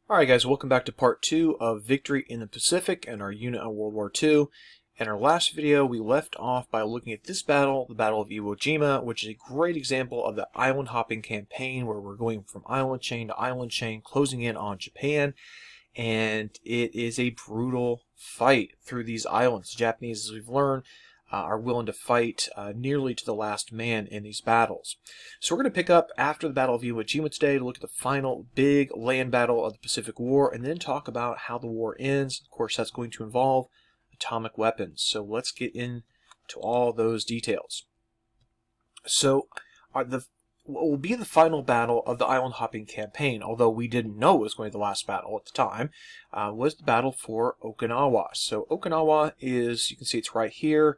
Alright guys, welcome back to part 2 of Victory in the Pacific and our unit on World War II. In our last video, we left off by looking at this battle, the Battle of Iwo Jima, which is a great example of the island hopping campaign where we're going from island chain to island chain, closing in on Japan, and it is a brutal fight through these islands. The Japanese, as we've learned, are willing to fight nearly to the last man in these battles. So we're going to pick up after the Battle of Iwo Jima today to look at the final big land battle of the Pacific War and then talk about how the war ends. Of course, that's going to involve atomic weapons. So let's get into all those details. So what will be the final battle of the island hopping campaign, although we didn't know it was going to be the last battle at the time, was the battle for Okinawa. So Okinawa is, you can see it's right here.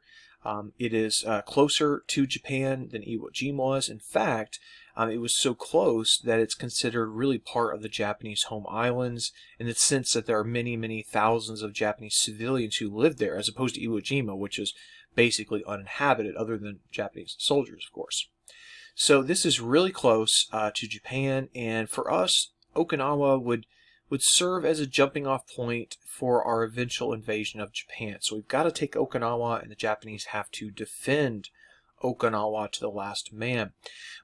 It is closer to Japan than Iwo Jima was. In fact, it was so close that it's considered really part of the Japanese home islands in the sense that there are many, many thousands of Japanese civilians who live there, as opposed to Iwo Jima, which is basically uninhabited other than Japanese soldiers, of course. So this is really close to Japan, and for us, Okinawa would serve as a jumping off point for our eventual invasion of Japan. So we've got to take Okinawa, and the Japanese have to defend Okinawa to the last man.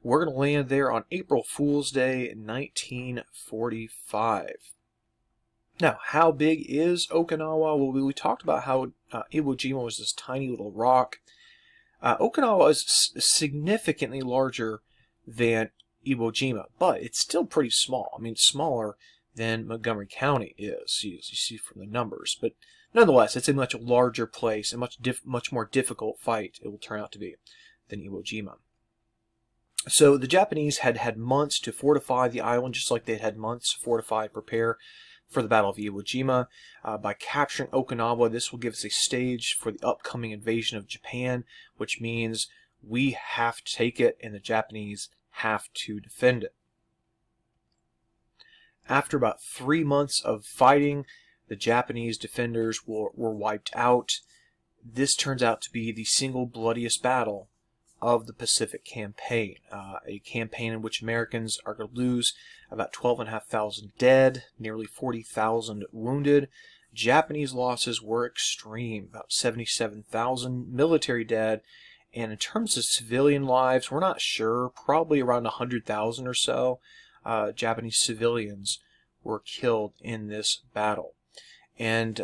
We're going to land there on April Fool's Day, 1945. Now, how big is Okinawa? Well, we talked about how Iwo Jima was this tiny little rock. Okinawa is significantly larger than Iwo Jima, but it's still pretty small. I mean, smaller than Montgomery County is, as you see from the numbers. But nonetheless, it's a much larger place, a much more difficult fight it will turn out to be than Iwo Jima. So the Japanese had had months to fortify the island, just like they had months to fortify and prepare for the Battle of Iwo Jima. By capturing Okinawa, this will give us a stage for the upcoming invasion of Japan, which means we have to take it and the Japanese have to defend it. After about 3 months of fighting, the Japanese defenders were wiped out. This turns out to be the single bloodiest battle of the Pacific campaign, a campaign in which Americans are going to lose about 12,500 dead, nearly 40,000 wounded. Japanese losses were extreme, about 77,000 military dead, and in terms of civilian lives, we're not sure, probably around 100,000 or so. Japanese civilians were killed in this battle. And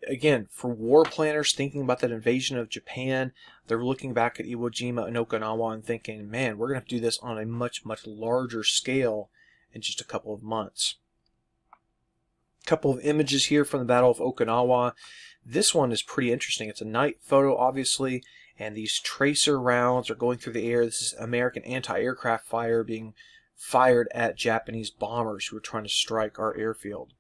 again, for war planners thinking about that invasion of Japan, they're looking back at Iwo Jima and Okinawa and thinking, man, we're going to have to do this on a much, much larger scale in just a couple of months. A couple of images here from the Battle of Okinawa. This one is pretty interesting. It's a night photo, obviously, and these tracer rounds are going through the air. This is American anti-aircraft fire being fired at Japanese bombers who were trying to strike our airfield.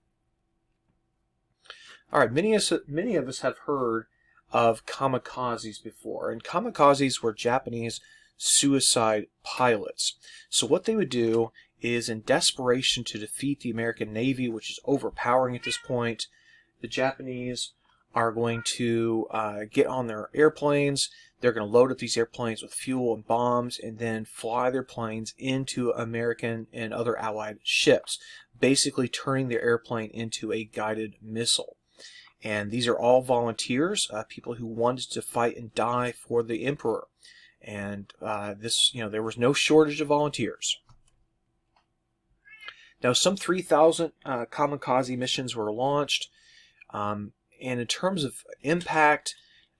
All right, many of us have heard of kamikazes before, and kamikazes were Japanese suicide pilots. So what they would do is, in desperation to defeat the American Navy, which is overpowering at this point, the Japanese are going to get on their airplanes. They're going to load up these airplanes with fuel and bombs and then fly their planes into American and other Allied ships, basically turning their airplane into a guided missile. And these are all volunteers, people who wanted to fight and die for the emperor. And there was no shortage of volunteers. Now, some 3,000 kamikaze missions were launched. And in terms of impact,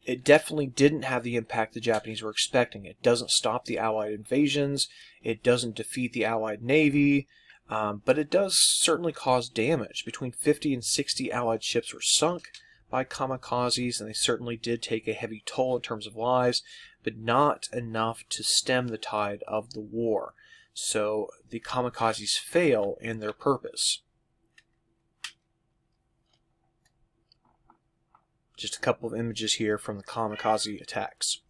it definitely didn't have the impact the Japanese were expecting. It doesn't stop the Allied invasions. It doesn't defeat the Allied Navy. But it does certainly cause damage. Between 50 and 60 Allied ships were sunk by kamikazes, and they certainly did take a heavy toll in terms of lives, but not enough to stem the tide of the war. So the kamikazes fail in their purpose. Just a couple of images here from the kamikaze attacks.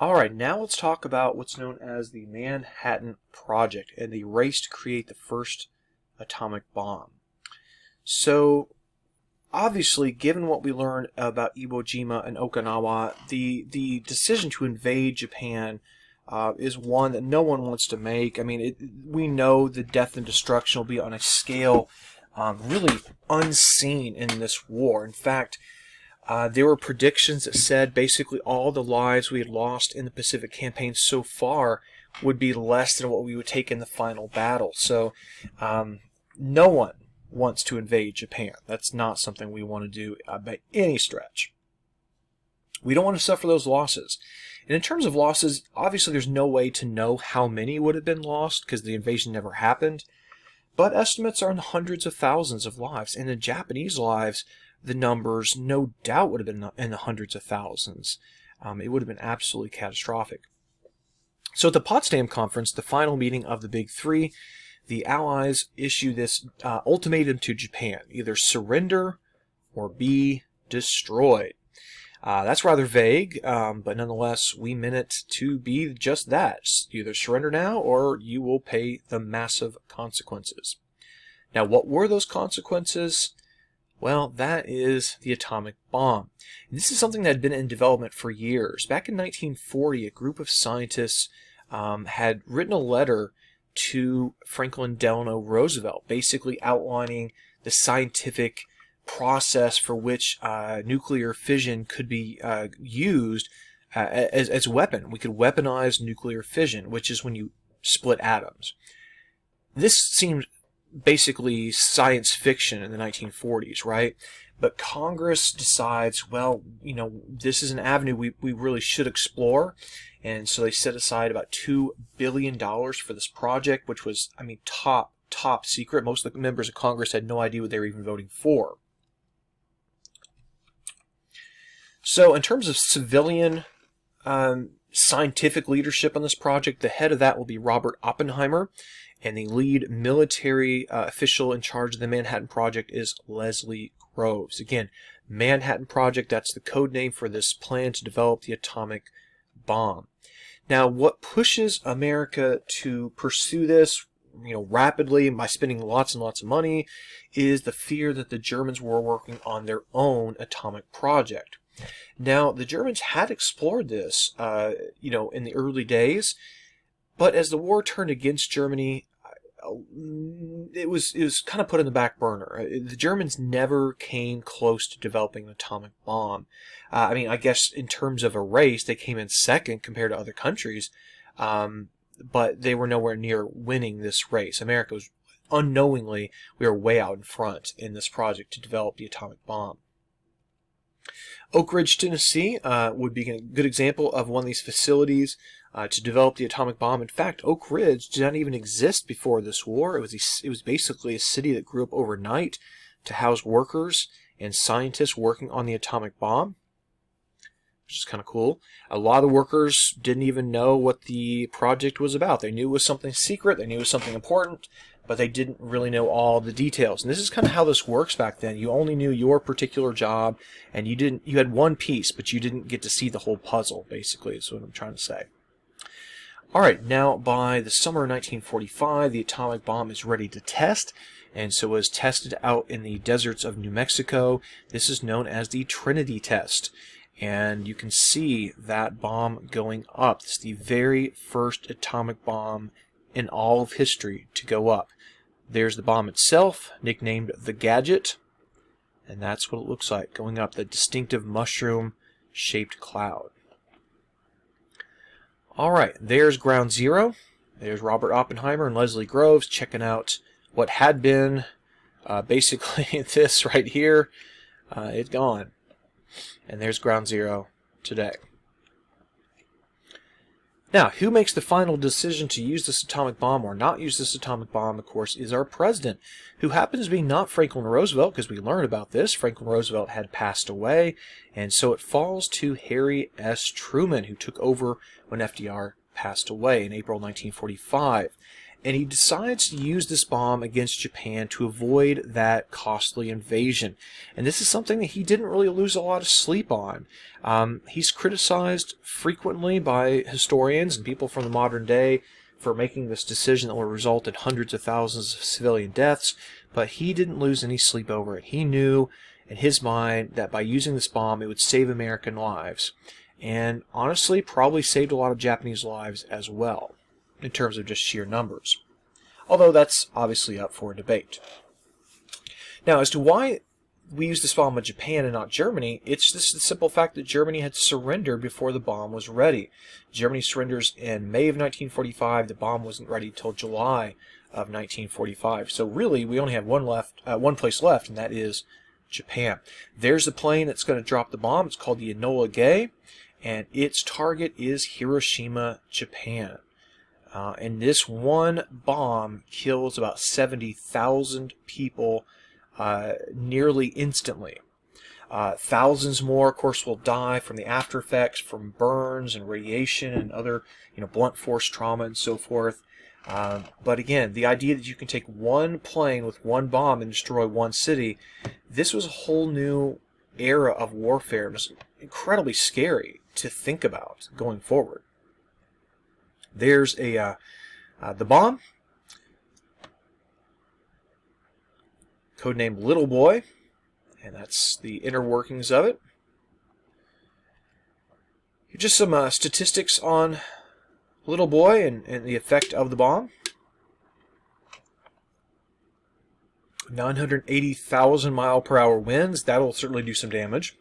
Alright, now let's talk about what's known as the Manhattan Project and the race to create the first atomic bomb. So, obviously, given what we learned about Iwo Jima and Okinawa, the decision to invade Japan is one that no one wants to make. I mean, we know the death and destruction will be on a scale really unseen in this war. In fact, there were predictions that said basically all the lives we had lost in the Pacific campaign so far would be less than what we would take in the final battle. So no one wants to invade Japan. That's not something we want to do by any stretch. We don't want to suffer those losses. And in terms of losses, obviously there's no way to know how many would have been lost because the invasion never happened. But estimates are in the hundreds of thousands of lives. And the Japanese lives, the numbers no doubt would have been in the hundreds of thousands. It would have been absolutely catastrophic. So at the Potsdam Conference, the final meeting of the Big Three, the Allies issue this ultimatum to Japan: either surrender or be destroyed. That's rather vague, but nonetheless, we meant it to be just that. Either surrender now or you will pay the massive consequences. Now, what were those consequences? Well, that is the atomic bomb. And this is something that had been in development for years. Back in 1940, a group of scientists had written a letter to Franklin Delano Roosevelt, basically outlining the scientific process for which nuclear fission could be used as a weapon. We could weaponize nuclear fission, which is when you split atoms. This seemed basically science fiction in the 1940s, right? But Congress decides, well, you know, this is an avenue we really should explore. And so they set aside about $2 billion for this project, which was, I mean, top secret. Most of the members of Congress had no idea what they were even voting for. So in terms of civilian scientific leadership on this project, the head of that will be Robert Oppenheimer, and the lead military official in charge of the Manhattan Project is Leslie Groves. Again, Manhattan Project, that's the code name for this plan to develop the atomic bomb. Now, what pushes America to pursue this, you know, rapidly by spending lots and lots of money, is the fear that the Germans were working on their own atomic project. Now, the Germans had explored this, you know, in the early days, but as the war turned against Germany, it was kind of put in the back burner. The Germans never came close to developing an atomic bomb. I mean, I guess in terms of a race, they came in second compared to other countries, but they were nowhere near winning this race. America was unknowingly, we were way out in front in this project to develop the atomic bomb. Oak Ridge, Tennessee would be a good example of one of these facilities to develop the atomic bomb. In fact, Oak Ridge did not even exist before this war. It was basically a city that grew up overnight to house workers and scientists working on the atomic bomb, which is kind of cool. A lot of workers didn't even know what the project was about. They knew it was something secret, they knew it was something important, but they didn't really know all the details. And this is kind of how this works back then. You only knew your particular job, and you had one piece, but you didn't get to see the whole puzzle, basically, is what I'm trying to say. All right, now by the summer of 1945, the atomic bomb is ready to test, and so it was tested out in the deserts of New Mexico. This is known as the Trinity Test, and you can see that bomb going up. It's the very first atomic bomb in all of history to go up. There's the bomb itself, nicknamed the Gadget, and that's what it looks like going up, the distinctive mushroom-shaped cloud. All right, there's Ground Zero. There's Robert Oppenheimer and Leslie Groves checking out what had been basically this right here. It's gone. And there's Ground Zero today. Now, who makes the final decision to use this atomic bomb or not use this atomic bomb, of course, is our president, who happens to be not Franklin Roosevelt, because we learned about this. Franklin Roosevelt had passed away, and so it falls to Harry S. Truman, who took over when FDR passed away in April 1945. And he decides to use this bomb against Japan to avoid that costly invasion. And this is something that he didn't really lose a lot of sleep on. He's criticized frequently by historians and people from the modern day for making this decision that will result in hundreds of thousands of civilian deaths, but he didn't lose any sleep over it. He knew in his mind that by using this bomb, it would save American lives. and honestly probably saved a lot of Japanese lives as well, in terms of just sheer numbers. Although that's obviously up for debate. Now, as to why we used this bomb in Japan and not Germany, it's just the simple fact that Germany had surrendered before the bomb was ready. Germany surrenders in May of 1945. The bomb wasn't ready until July of 1945. So really, we only have one place left, and that is Japan. There's the plane that's going to drop the bomb. It's called the Enola Gay, and its target is Hiroshima, Japan. And this one bomb kills about 70,000 people nearly instantly. Thousands more, of course, will die from the after effects, from burns and radiation and other, blunt force trauma and so forth. But again, the idea that you can take one plane with one bomb and destroy one city, this was a whole new era of warfare. It was incredibly scary to think about going forward. There's the bomb, codenamed Little Boy, and that's the inner workings of it. Just some statistics on Little Boy and the effect of the bomb. 980,000 mile per hour winds, that'll certainly do some damage.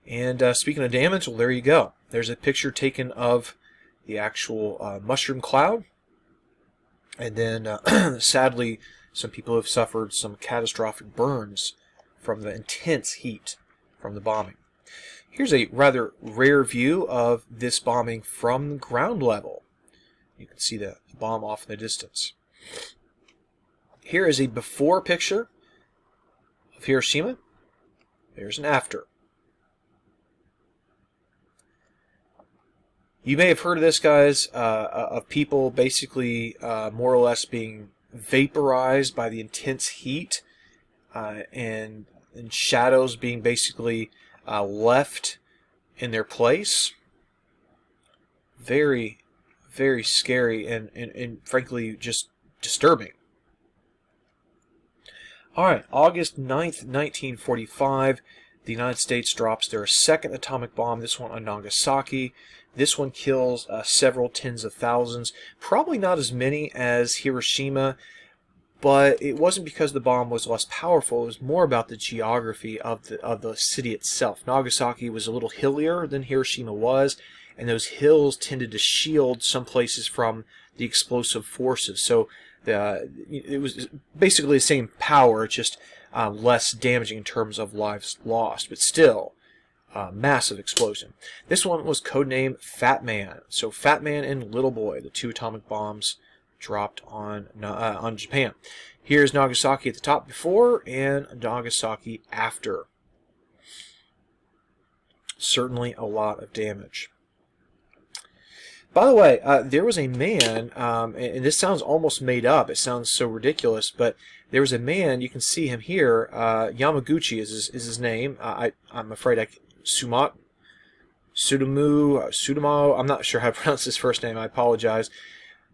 And speaking of damage, well, there you go. There's a picture taken of the actual mushroom cloud. And then, sadly, some people have suffered some catastrophic burns from the intense heat from the bombing. Here's a rather rare view of this bombing from the ground level. You can see the bomb off in the distance. Here is a before picture of Hiroshima. There's an after. You may have heard of this, guys, of people basically more or less being vaporized by the intense heat and shadows being basically left in their place. Very, very scary and frankly just disturbing. Alright, August 9th, 1945, the United States drops their second atomic bomb, this one on Nagasaki. This one kills several tens of thousands. Probably not as many as Hiroshima, but it wasn't because the bomb was less powerful. It was more about the geography of the city itself. Nagasaki was a little hillier than Hiroshima was, and those hills tended to shield some places from the explosive forces. So it was basically the same power, just less damaging in terms of lives lost, but still massive explosion. This one was codenamed Fat Man. So Fat Man and Little Boy, the two atomic bombs dropped on Japan. Here's Nagasaki at the top before and Nagasaki after. Certainly a lot of damage. By the way, there was a man, and this sounds almost made up. It sounds so ridiculous, but there was a man, you can see him here, Yamaguchi is his name. I'm afraid Sudamo, I'm not sure how to pronounce his first name, I apologize.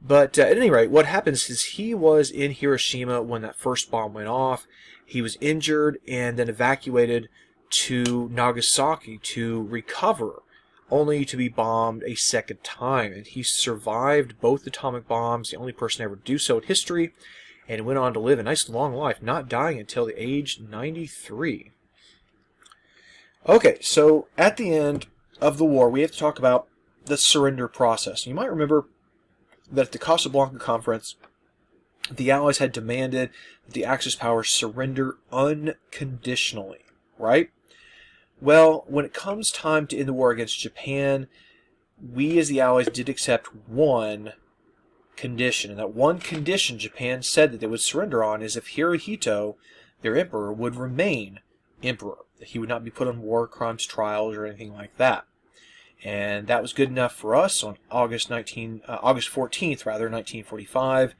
But at any rate, what happens is he was in Hiroshima when that first bomb went off. He was injured and then evacuated to Nagasaki to recover, only to be bombed a second time. And he survived both atomic bombs, the only person ever to do so in history, and went on to live a nice long life, not dying until the age 93. Okay, so at the end of the war, we have to talk about the surrender process. You might remember that at the Casablanca Conference, the Allies had demanded that the Axis powers surrender unconditionally, right? Well, when it comes time to end the war against Japan, we as the Allies did accept one condition. And that one condition Japan said that they would surrender on is if Hirohito, their emperor, would remain emperor. That he would not be put on war crimes trials or anything like that. And that was good enough for us. On August 14th, 1945,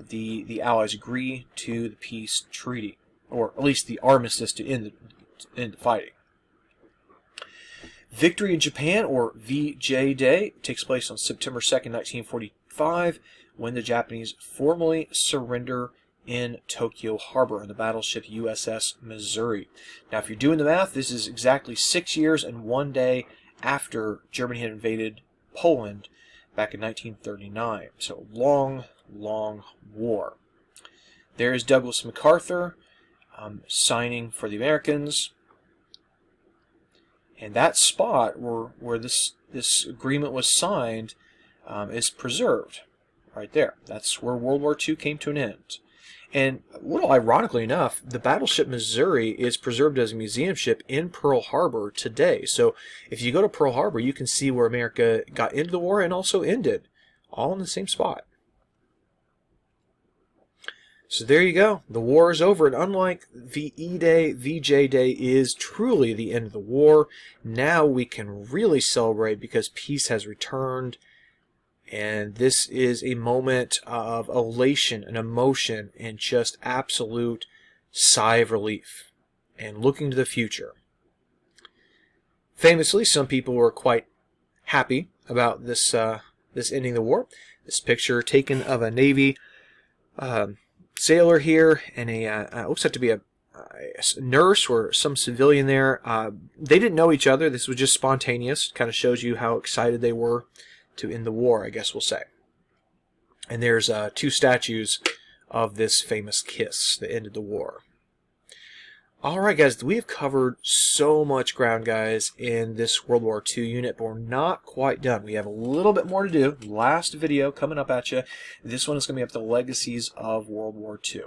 the Allies agree to the peace treaty, or at least the armistice to end the fighting. Victory in Japan, or VJ Day, takes place on September 2nd, 1945, when the Japanese formally surrender in Tokyo Harbor in the battleship USS Missouri. Now, if you're doing the math, this is exactly 6 years and 1 day after Germany had invaded Poland back in 1939. So, long, long war. There is Douglas MacArthur signing for the Americans. And that spot where this agreement was signed is preserved right there. That's where World War II came to an end. And a little ironically enough, the battleship Missouri is preserved as a museum ship in Pearl Harbor today. So if you go to Pearl Harbor, you can see where America got into the war and also ended, all in the same spot. So there you go. The war is over, and unlike VE Day, VJ Day is truly the end of the war. Now we can really celebrate because peace has returned. And this is a moment of elation and emotion and just absolute sigh of relief and looking to the future. Famously, some people were quite happy about this ending the war. This picture taken of a Navy sailor here and looks like to be a nurse or some civilian there. They didn't know each other. This was just spontaneous. Kind of shows you how excited they were to end the war, I guess we'll say. And there's 2 statues of this famous kiss that ended the war. Alright guys, we have covered so much ground, guys, in this World War II unit, but we're not quite done. We have a little bit more to do. Last video coming up at you. This one is going to be up the legacies of World War II.